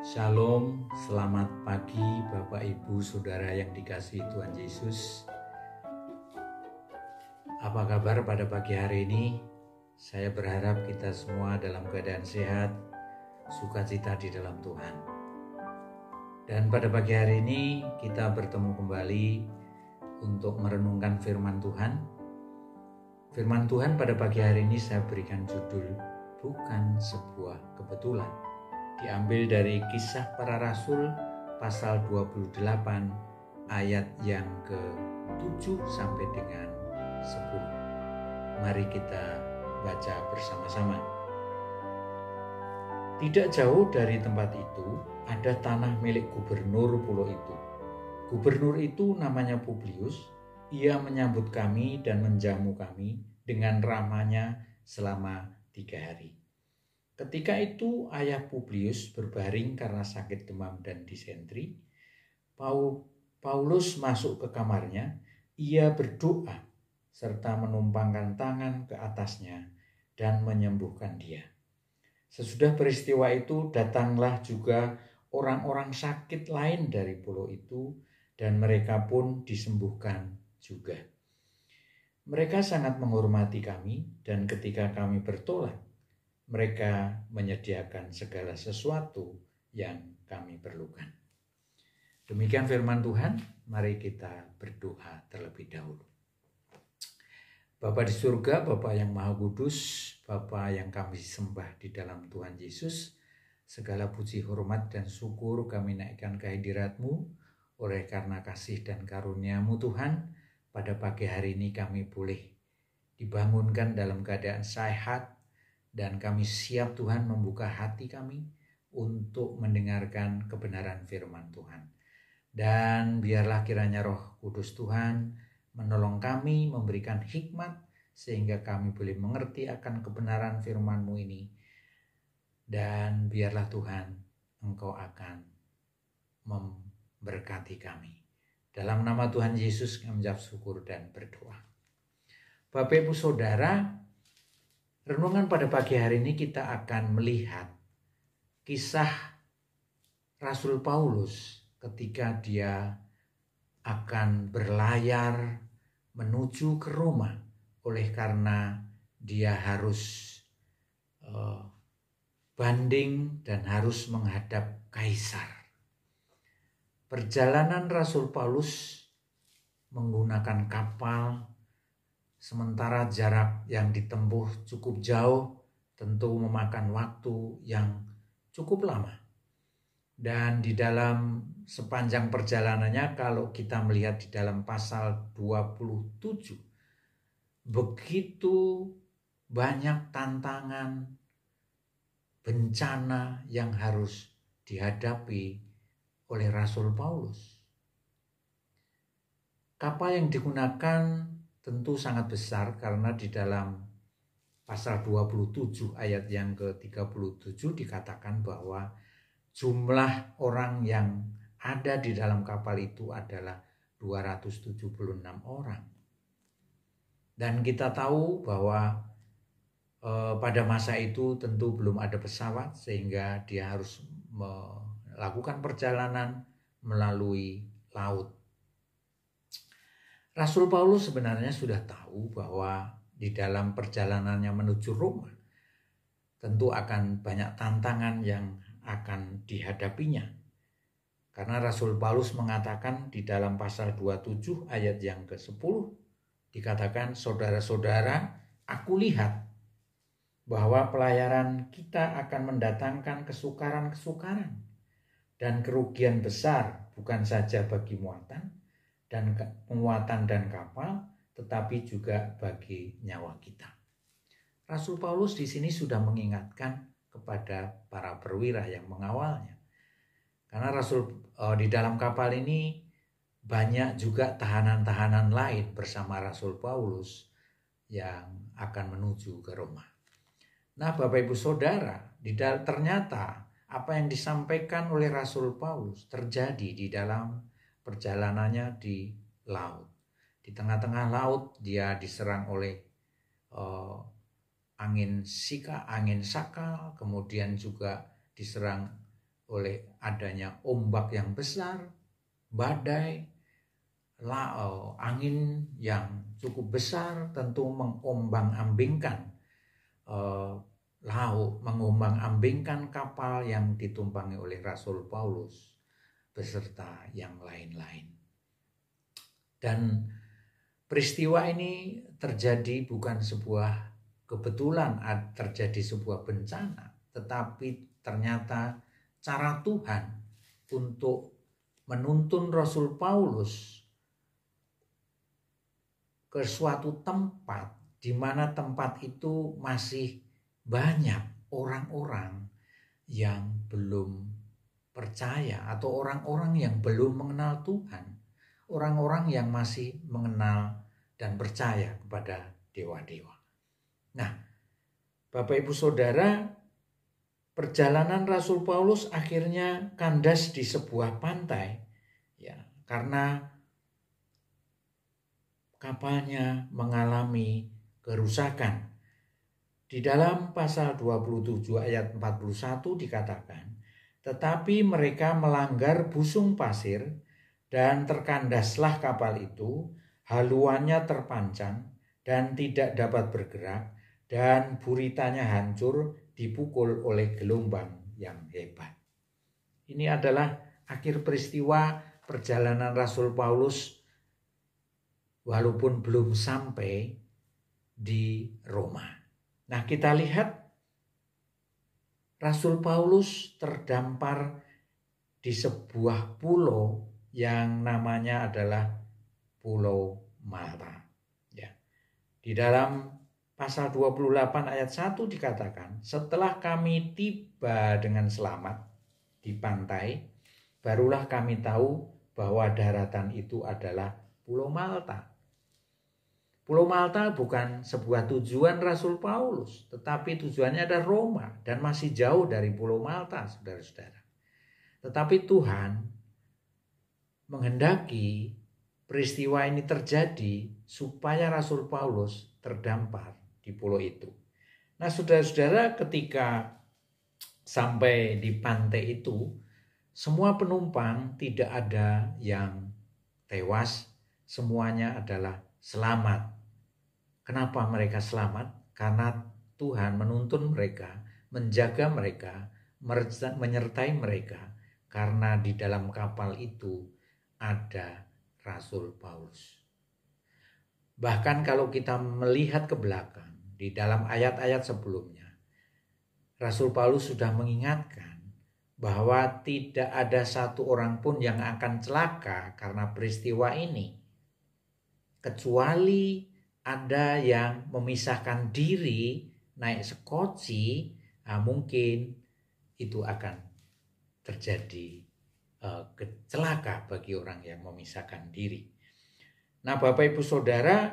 Shalom, selamat pagi Bapak Ibu Saudara yang dikasihi Tuhan Yesus. Apa kabar pada pagi hari ini? Saya berharap kita semua dalam keadaan sehat, sukacita di dalam Tuhan. Dan pada pagi hari ini kita bertemu kembali untuk merenungkan firman Tuhan. Firman Tuhan pada pagi hari ini saya berikan judul Bukan Sebuah Kebetulan. Diambil dari Kisah Para Rasul pasal 28 ayat yang ke-7 sampai dengan 10. Mari kita baca bersama-sama. Tidak jauh dari tempat itu ada tanah milik gubernur pulau itu. Gubernur itu namanya Publius. Ia menyambut kami dan menjamu kami dengan ramahnya selama 3 hari. Ketika itu ayah Publius berbaring karena sakit demam dan disentri. Paulus masuk ke kamarnya. Ia berdoa serta menumpangkan tangan ke atasnya dan menyembuhkan dia. Sesudah peristiwa itu datanglah juga orang-orang sakit lain dari pulau itu dan mereka pun disembuhkan juga. Mereka sangat menghormati kami dan ketika kami bertolak, mereka menyediakan segala sesuatu yang kami perlukan. Demikian firman Tuhan, mari kita berdoa terlebih dahulu. Bapa di surga, Bapa yang Maha Kudus, Bapa yang kami sembah di dalam Tuhan Yesus, segala puji, hormat, dan syukur kami naikkan ke hadirat-Mu. Oleh karena kasih dan karunia-Mu Tuhan, pada pagi hari ini kami boleh dibangunkan dalam keadaan sehat, dan kami siap Tuhan membuka hati kami untuk mendengarkan kebenaran firman Tuhan. Dan biarlah kiranya Roh Kudus Tuhan menolong kami, memberikan hikmat sehingga kami boleh mengerti akan kebenaran firman-Mu ini. Dan biarlah Tuhan Engkau akan memberkati kami. Dalam nama Tuhan Yesus kami mengucap syukur dan berdoa. Bapak Ibu Saudara, renungan pada pagi hari ini kita akan melihat kisah Rasul Paulus ketika dia akan berlayar menuju ke Roma oleh karena dia harus banding dan harus menghadap kaisar. Perjalanan Rasul Paulus menggunakan kapal, sementara jarak yang ditempuh cukup jauh, tentu memakan waktu yang cukup lama. Dan di dalam sepanjang perjalanannya, kalau kita melihat di dalam pasal 27, begitu banyak tantangan, bencana yang harus dihadapi oleh Rasul Paulus. Kapal yang digunakan tentu sangat besar karena di dalam pasal 27 ayat yang ke-37 dikatakan bahwa jumlah orang yang ada di dalam kapal itu adalah 276 orang. Dan kita tahu bahwa pada masa itu tentu belum ada pesawat sehingga dia harus melakukan perjalanan melalui laut. Rasul Paulus sebenarnya sudah tahu bahwa di dalam perjalanannya menuju Roma tentu akan banyak tantangan yang akan dihadapinya. Karena Rasul Paulus mengatakan di dalam pasal 27 ayat yang ke-10 dikatakan, saudara-saudara, aku lihat bahwa pelayaran kita akan mendatangkan kesukaran-kesukaran dan kerugian besar bukan saja bagi muatan dan kapal, tetapi juga bagi nyawa kita. Rasul Paulus di sini sudah mengingatkan kepada para perwira yang mengawalnya. Karena di dalam kapal ini banyak juga tahanan-tahanan lain bersama Rasul Paulus yang akan menuju ke Roma. Nah, Bapak Ibu Saudara, ternyata apa yang disampaikan oleh Rasul Paulus terjadi di dalam perjalanannya di laut. Di tengah-tengah laut dia diserang oleh angin sakal, kemudian juga diserang oleh adanya ombak yang besar, badai, angin yang cukup besar tentu mengombang-ambingkan laut, mengombang-ambingkan kapal yang ditumpangi oleh Rasul Paulus beserta yang lain-lain. Dan peristiwa ini terjadi bukan sebuah kebetulan, terjadi sebuah bencana, tetapi ternyata cara Tuhan untuk menuntun Rasul Paulus ke suatu tempat di mana tempat itu masih banyak orang-orang yang belum percaya atau orang-orang yang belum mengenal Tuhan, orang-orang yang masih mengenal dan percaya kepada dewa-dewa. Nah, Bapak Ibu Saudara, perjalanan Rasul Paulus akhirnya kandas di sebuah pantai, ya, karena kapalnya mengalami kerusakan. Di dalam pasal 27 ayat 41 dikatakan, tetapi mereka melanggar busung pasir dan terkandaslah kapal itu, haluannya terpancang dan tidak dapat bergerak, dan buritanya hancur dipukul oleh gelombang yang hebat. Ini adalah akhir peristiwa perjalanan Rasul Paulus walaupun belum sampai di Roma. Nah, kita lihat Rasul Paulus terdampar di sebuah pulau yang namanya adalah Pulau Malta. Ya. Di dalam pasal 28 ayat 1 dikatakan, setelah kami tiba dengan selamat di pantai, barulah kami tahu bahwa daratan itu adalah Pulau Malta. Pulau Malta bukan sebuah tujuan Rasul Paulus, tetapi tujuannya ada Roma dan masih jauh dari Pulau Malta, saudara-saudara. Tetapi Tuhan menghendaki peristiwa ini terjadi supaya Rasul Paulus terdampar di pulau itu. Nah, saudara-saudara, ketika sampai di pantai itu, semua penumpang tidak ada yang tewas, semuanya adalah selamat. Kenapa mereka selamat? Karena Tuhan menuntun mereka, menjaga mereka, menyertai mereka, karena di dalam kapal itu ada Rasul Paulus. Bahkan kalau kita melihat ke belakang, di dalam ayat-ayat sebelumnya, Rasul Paulus sudah mengingatkan bahwa tidak ada satu orang pun yang akan celaka karena peristiwa ini, kecuali ada yang memisahkan diri naik sekoci, mungkin itu akan terjadi celaka bagi orang yang memisahkan diri. Nah, Bapak Ibu Saudara,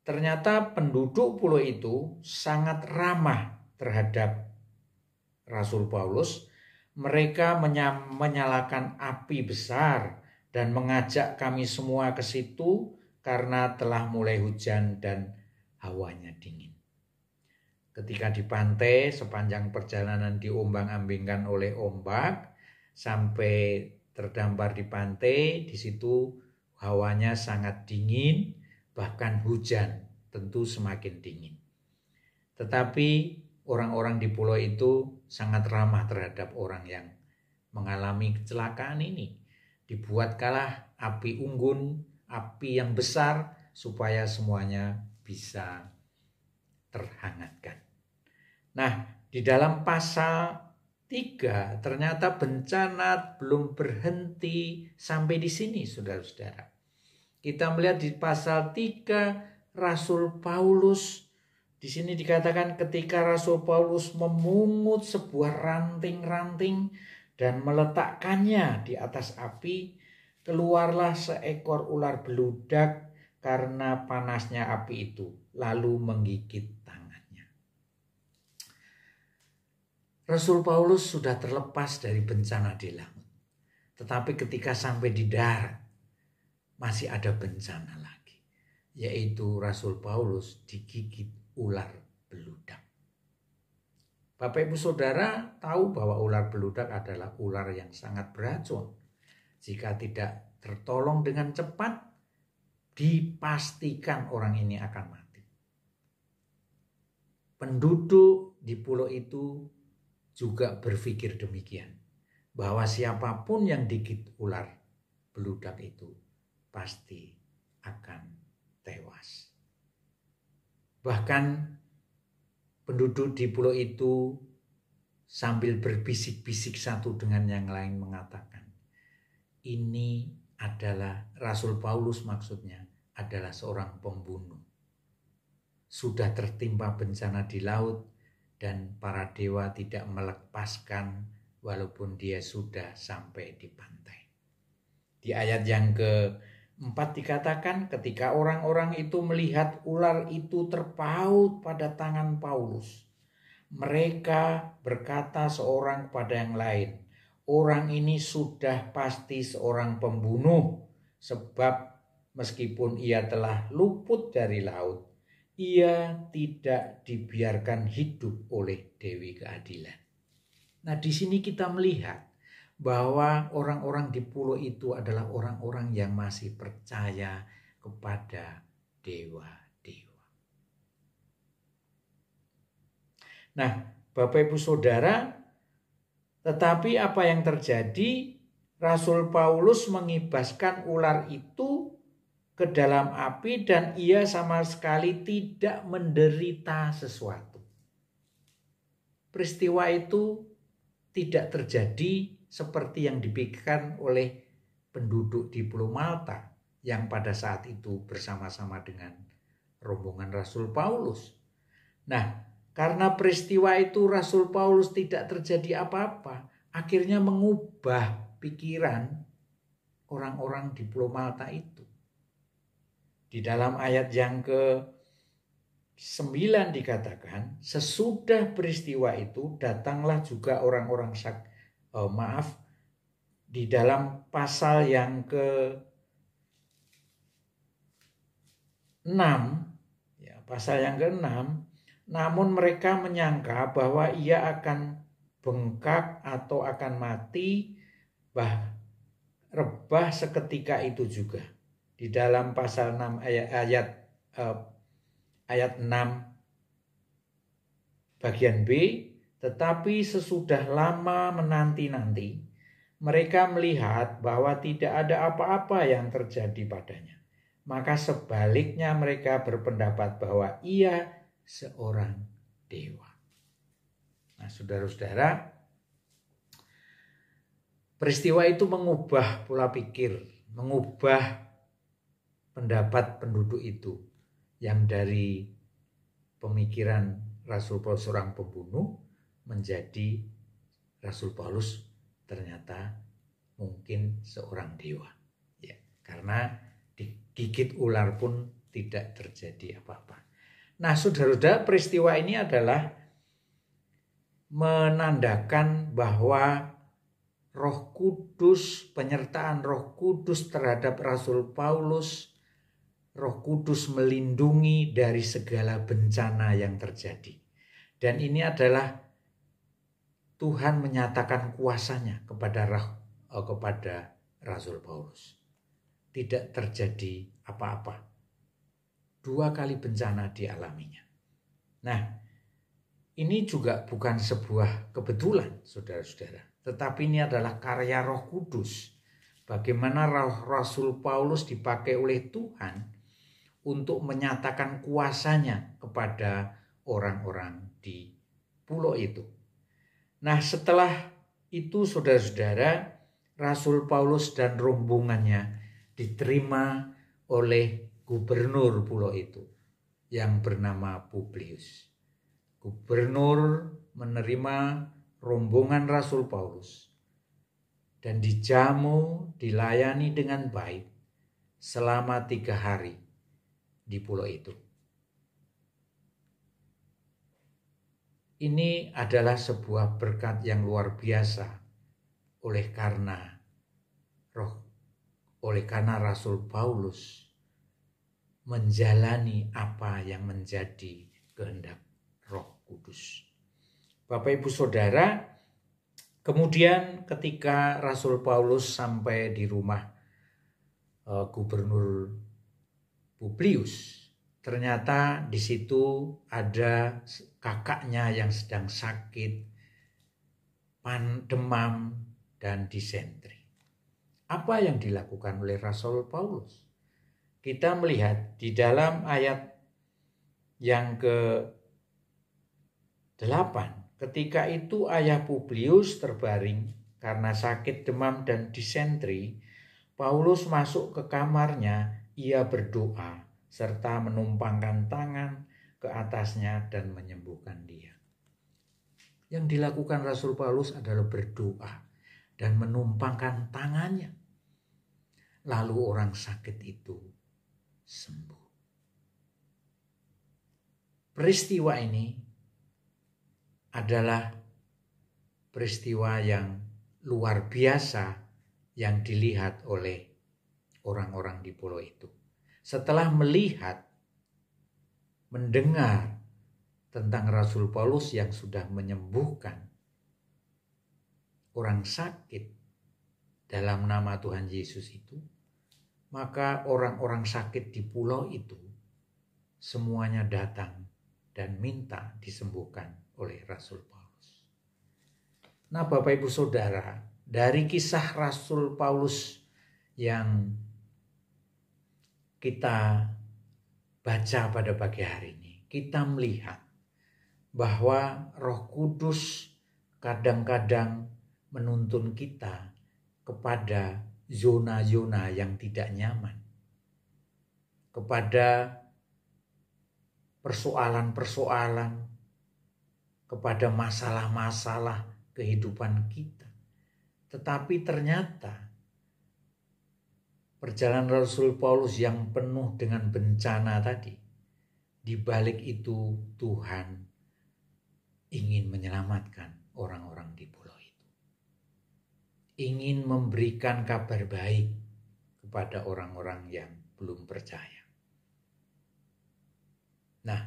ternyata penduduk pulau itu sangat ramah terhadap Rasul Paulus. Mereka menyalakan api besar dan mengajak kami semua ke situ karena telah mulai hujan dan hawanya dingin. Ketika di pantai, sepanjang perjalanan diombang-ambingkan oleh ombak, sampai terdampar di pantai, di situ hawanya sangat dingin, bahkan hujan tentu semakin dingin. Tetapi orang-orang di pulau itu sangat ramah terhadap orang yang mengalami kecelakaan ini. Dibuatkanlah api unggun, api yang besar, supaya semuanya bisa terhangatkan. Nah, di dalam pasal 3 ternyata bencana belum berhenti sampai di sini, saudara-saudara. Kita melihat di pasal 3 Rasul Paulus, di sini dikatakan ketika Rasul Paulus memungut sebuah ranting-ranting dan meletakkannya di atas api, keluarlah seekor ular beludak karena panasnya api itu, lalu menggigit tangannya. Rasul Paulus sudah terlepas dari bencana di laut. Tetapi ketika sampai di darat, masih ada bencana lagi, yaitu Rasul Paulus digigit ular beludak. Bapak Ibu Saudara tahu bahwa ular beludak adalah ular yang sangat beracun. Jika tidak tertolong dengan cepat, dipastikan orang ini akan mati. Penduduk di pulau itu juga berpikir demikian, bahwa siapapun yang digigit ular beludak itu pasti akan tewas. Bahkan penduduk di pulau itu sambil berbisik-bisik satu dengan yang lain mengatakan, ini adalah Rasul Paulus, maksudnya adalah seorang pembunuh. Sudah tertimpa bencana di laut dan para dewa tidak melepaskan walaupun dia sudah sampai di pantai. Di ayat yang ke-4 dikatakan, ketika orang-orang itu melihat ular itu terpaut pada tangan Paulus, mereka berkata seorang kepada yang lain, orang ini sudah pasti seorang pembunuh, sebab meskipun ia telah luput dari laut, ia tidak dibiarkan hidup oleh Dewi Keadilan. Nah, di sini kita melihat bahwa orang-orang di pulau itu adalah orang-orang yang masih percaya kepada dewa-dewa. Nah, Bapak Ibu Saudara, tetapi apa yang terjadi? Rasul Paulus mengibaskan ular itu ke dalam api dan ia sama sekali tidak menderita sesuatu. Peristiwa itu tidak terjadi seperti yang dipikirkan oleh penduduk di Pulau Malta yang pada saat itu bersama-sama dengan rombongan Rasul Paulus. Nah, karena peristiwa itu Rasul Paulus tidak terjadi apa-apa, akhirnya mengubah pikiran orang-orang di Pulau Malta itu. Di dalam ayat yang ke-9 dikatakan, sesudah peristiwa itu datanglah juga orang-orang di dalam pasal yang ke-6, ya, pasal yang ke-6, namun mereka menyangka bahwa ia akan bengkak atau akan mati, rebah seketika itu juga. Di dalam pasal 6 ayat 6 bagian B, tetapi sesudah lama menanti-nanti, mereka melihat bahwa tidak ada apa-apa yang terjadi padanya. Maka sebaliknya mereka berpendapat bahwa ia seorang dewa. Nah, saudara-saudara, peristiwa itu mengubah pola pikir, mengubah pendapat penduduk itu yang dari pemikiran Rasul Paulus seorang pembunuh menjadi Rasul Paulus ternyata mungkin seorang dewa. Ya, karena digigit ular pun tidak terjadi apa-apa. Nah, saudara-saudara, peristiwa ini adalah menandakan bahwa Roh Kudus, penyertaan Roh Kudus terhadap Rasul Paulus, Roh Kudus melindungi dari segala bencana yang terjadi. Dan ini adalah Tuhan menyatakan kuasanya kepada Rasul Paulus. Tidak terjadi apa-apa. 2 kali bencana dialaminya. Nah, ini juga bukan sebuah kebetulan, saudara-saudara. Tetapi ini adalah karya Roh Kudus. Bagaimana Rasul Paulus dipakai oleh Tuhan untuk menyatakan kuasanya kepada orang-orang di pulau itu. Nah, setelah itu saudara-saudara, Rasul Paulus dan rombongannya diterima oleh gubernur pulau itu yang bernama Publius. Gubernur menerima rombongan Rasul Paulus dan dijamu, dilayani dengan baik selama 3 hari di pulau itu. Ini adalah sebuah berkat yang luar biasa oleh karena Rasul Paulus menjalani apa yang menjadi kehendak Roh Kudus. Bapak Ibu Saudara, kemudian ketika Rasul Paulus sampai di rumah Gubernur Publius, ternyata di situ ada kakaknya yang sedang sakit, demam dan disentri. Apa yang dilakukan oleh Rasul Paulus? Kita melihat di dalam ayat yang ke-8, ketika itu ayah Publius terbaring karena sakit demam dan disentri, Paulus masuk ke kamarnya, ia berdoa serta menumpangkan tangan ke atasnya dan menyembuhkan dia. Yang dilakukan Rasul Paulus adalah berdoa dan menumpangkan tangannya. Lalu orang sakit itu sembuh. Peristiwa ini adalah peristiwa yang luar biasa yang dilihat oleh orang-orang di pulau itu. Setelah mendengar tentang Rasul Paulus yang sudah menyembuhkan orang sakit dalam nama Tuhan Yesus itu, maka orang-orang sakit di pulau itu semuanya datang dan minta disembuhkan oleh Rasul Paulus. Nah, Bapak Ibu Saudara, dari kisah Rasul Paulus yang kita baca pada pagi hari ini, kita melihat bahwa Roh Kudus kadang-kadang menuntun kita kepada zona-zona yang tidak nyaman, kepada persoalan-persoalan, kepada masalah-masalah kehidupan kita. Tetapi ternyata perjalanan Rasul Paulus yang penuh dengan bencana tadi, di balik itu Tuhan ingin menyelamatkan orang-orang di pulau itu. Ingin memberikan kabar baik kepada orang-orang yang belum percaya. Nah,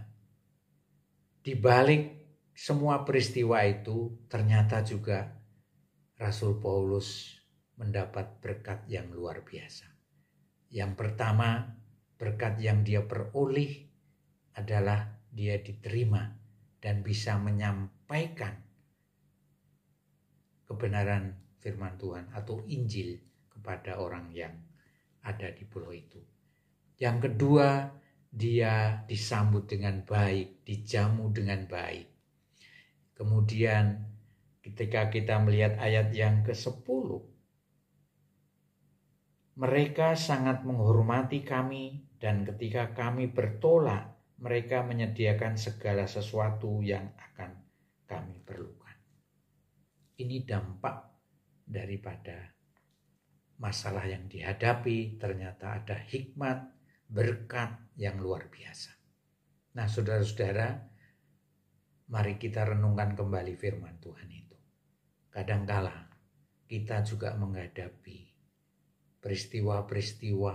di balik semua peristiwa itu ternyata juga Rasul Paulus mendapat berkat yang luar biasa. Yang pertama, berkat yang dia peroleh adalah dia diterima dan bisa menyampaikan kebenaran firman Tuhan atau Injil kepada orang yang ada di pulau itu. Yang kedua, dia disambut dengan baik, dijamu dengan baik. Kemudian ketika kita melihat ayat yang ke-10, mereka sangat menghormati kami dan ketika kami bertolak, mereka menyediakan segala sesuatu yang akan kami perlukan. Ini dampak daripada masalah yang dihadapi, ternyata ada hikmat, berkat yang luar biasa. Nah, saudara-saudara, mari kita renungkan kembali firman Tuhan itu. Kadangkala kita juga menghadapi peristiwa-peristiwa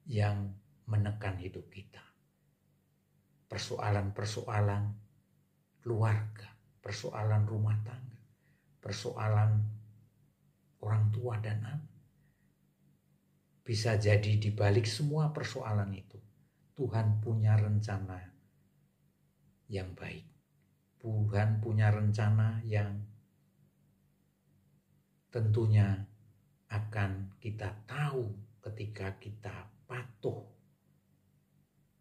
yang menekan hidup kita. Persoalan-persoalan keluarga, persoalan rumah tangga, persoalan orang tua dan anak. Bisa jadi di balik semua persoalan itu, Tuhan punya rencana yang baik. Tuhan punya rencana yang tentunya akan kita tahu ketika kita patuh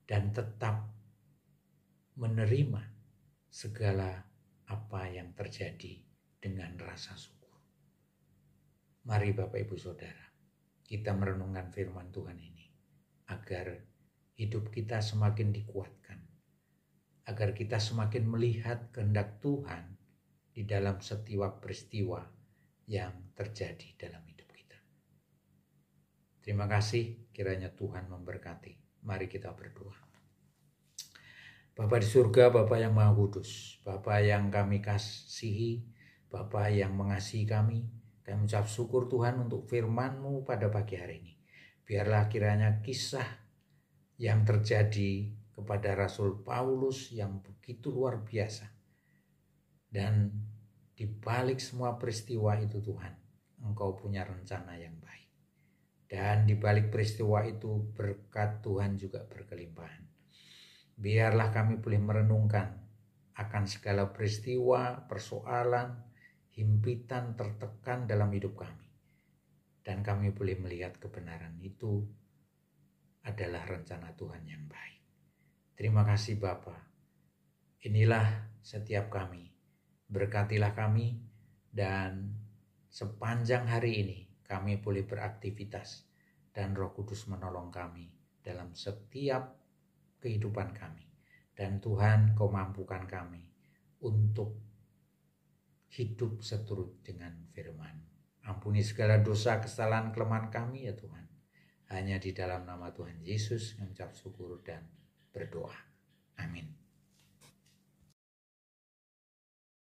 dan tetap menerima segala apa yang terjadi dengan rasa syukur. Mari Bapak Ibu Saudara, kita merenungkan firman Tuhan ini agar hidup kita semakin dikuatkan, agar kita semakin melihat kehendak Tuhan di dalam setiap peristiwa yang terjadi dalam hidup kita. Terima kasih, kiranya Tuhan memberkati. Mari kita berdoa. Bapa di surga, Bapa yang Maha Kudus, Bapa yang kami kasihi, Bapa yang mengasihi kami mengucap syukur Tuhan untuk firman-Mu pada pagi hari ini. Biarlah kiranya kisah yang terjadi kepada Rasul Paulus yang begitu luar biasa Dan di balik semua peristiwa itu Tuhan, Engkau punya rencana yang baik. Dan di balik peristiwa itu berkat Tuhan juga berkelimpahan. Biarlah kami boleh merenungkan akan segala peristiwa, persoalan, himpitan, tertekan dalam hidup kami. Dan kami boleh melihat kebenaran itu adalah rencana Tuhan yang baik. Terima kasih Bapa. Inilah setiap kami. Berkatilah kami dan sepanjang hari ini kami boleh beraktivitas dan Roh Kudus menolong kami dalam setiap kehidupan kami. Dan Tuhan, Kau mampukan kami untuk hidup seturut dengan firman. Ampuni segala dosa, kesalahan, kelemahan kami ya Tuhan. Hanya di dalam nama Tuhan Yesus mengucap syukur dan berdoa. Amin.